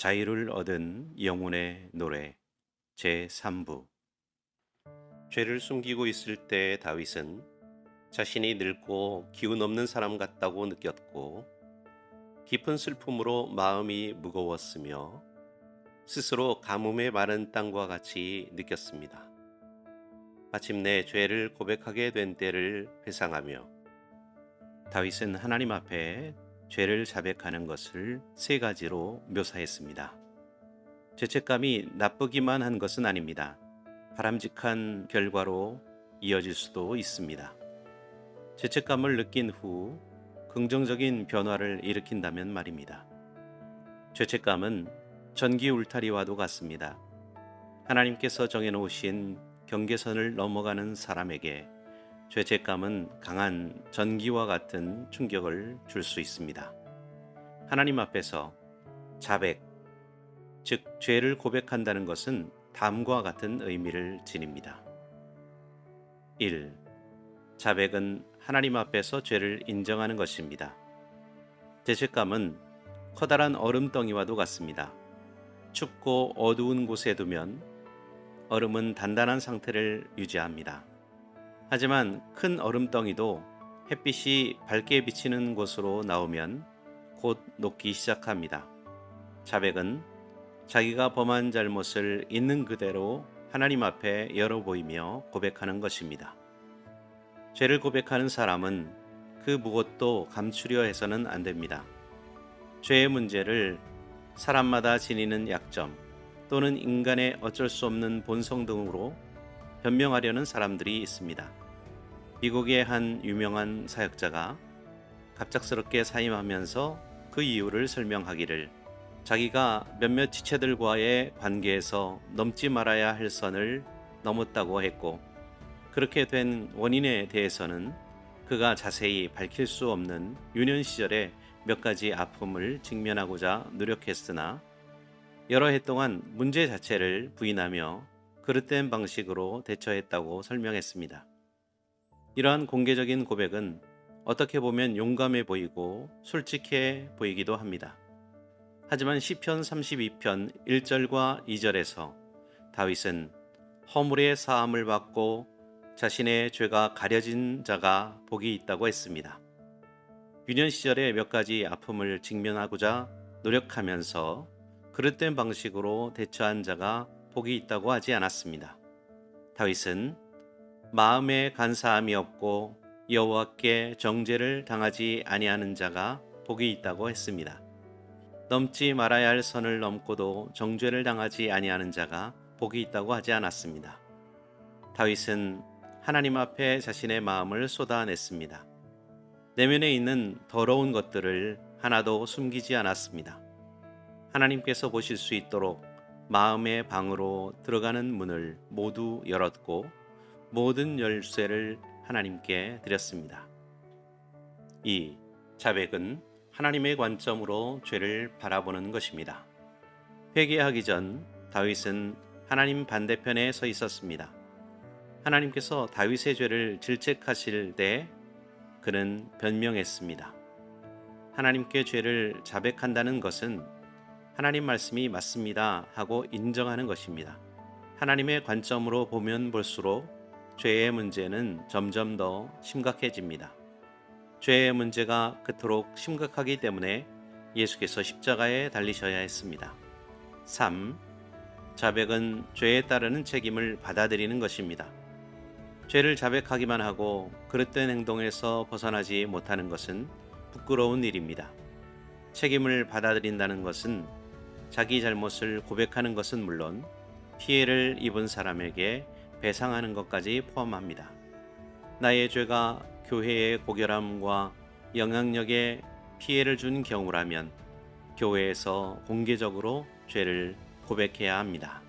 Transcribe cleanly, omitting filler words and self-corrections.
자유를 얻은 영혼의 노래 제3부. 죄를 숨기고 있을 때 다윗은 자신이 늙고 기운 없는 사람 같다고 느꼈고 깊은 슬픔으로 마음이 무거웠으며 스스로 가뭄에 마른 땅과 같이 느꼈습니다. 마침내 죄를 고백하게 된 때를 회상하며 다윗은 하나님 앞에 죄를 자백하는 것을 세 가지로 묘사했습니다. 죄책감이 나쁘기만 한 것은 아닙니다. 바람직한 결과로 이어질 수도 있습니다. 죄책감을 느낀 후 긍정적인 변화를 일으킨다면 말입니다. 죄책감은 전기 울타리와도 같습니다. 하나님께서 정해놓으신 경계선을 넘어가는 사람에게 죄책감은 강한 전기와 같은 충격을 줄 수 있습니다. 하나님 앞에서 자백, 즉 죄를 고백한다는 것은 다음과 같은 의미를 지닙니다. 1. 자백은 하나님 앞에서 죄를 인정하는 것입니다. 죄책감은 커다란 얼음덩이와도 같습니다. 춥고 어두운 곳에 두면 얼음은 단단한 상태를 유지합니다. 하지만 큰 얼음덩이도 햇빛이 밝게 비치는 곳으로 나오면 곧 녹기 시작합니다. 자백은 자기가 범한 잘못을 있는 그대로 하나님 앞에 열어 보이며 고백하는 것입니다. 죄를 고백하는 사람은 그 무엇도 감추려 해서는 안 됩니다. 죄의 문제를 사람마다 지니는 약점 또는 인간의 어쩔 수 없는 본성 등으로 변명하려는 사람들이 있습니다. 미국의 한 유명한 사역자가 갑작스럽게 사임하면서 그 이유를 설명하기를 자기가 몇몇 지체들과의 관계에서 넘지 말아야 할 선을 넘었다고 했고, 그렇게 된 원인에 대해서는 그가 자세히 밝힐 수 없는 유년 시절의 몇 가지 아픔을 직면하고자 노력했으나 여러 해 동안 문제 자체를 부인하며 그릇된 방식으로 대처했다고 설명했습니다. 이러한 공개적인 고백은 어떻게 보면 용감해 보이고 솔직해 보이기도 합니다. 하지만 시편 32편 1절과 2절에서 다윗은 허물의 사함을 받고 자신의 죄가 가려진 자가 복이 있다고 했습니다. 유년 시절의 몇 가지 아픔을 직면하고자 노력하면서 그릇된 방식으로 대처한 자가 복이 있다고 하지 않았습니다. 다윗은 마음에 간사함이 없고 여호와께 정죄를 당하지 아니하는 자가 복이 있다고 했습니다. 넘지 말아야 할 선을 넘고도 정죄를 당하지 아니하는 자가 복이 있다고 하지 않았습니다. 다윗은 하나님 앞에 자신의 마음을 쏟아냈습니다. 내면에 있는 더러운 것들을 하나도 숨기지 않았습니다. 하나님께서 보실 수 있도록 마음의 방으로 들어가는 문을 모두 열었고 모든 열쇠를 하나님께 드렸습니다. 2. 자백은 하나님의 관점으로 죄를 바라보는 것입니다. 회개하기 전 다윗은 하나님 반대편에 서 있었습니다. 하나님께서 다윗의 죄를 질책하실 때 그는 변명했습니다. 하나님께 죄를 자백한다는 것은 하나님 말씀이 맞습니다 하고 인정하는 것입니다. 하나님의 관점으로 보면 볼수록 죄의 문제는 점점 더 심각해집니다. 죄의 문제가 그토록 심각하기 때문에 예수께서 십자가에 달리셔야 했습니다. 3. 자백은 죄에 따르는 책임을 받아들이는 것입니다. 죄를 자백하기만 하고 그릇된 행동에서 벗어나지 못하는 것은 부끄러운 일입니다. 책임을 받아들인다는 것은 자기 잘못을 고백하는 것은 물론 피해를 입은 사람에게 배상하는 것까지 포함합니다. 나의 죄가 교회의 고결함과 영향력에 피해를 준 경우라면 교회에서 공개적으로 죄를 고백해야 합니다.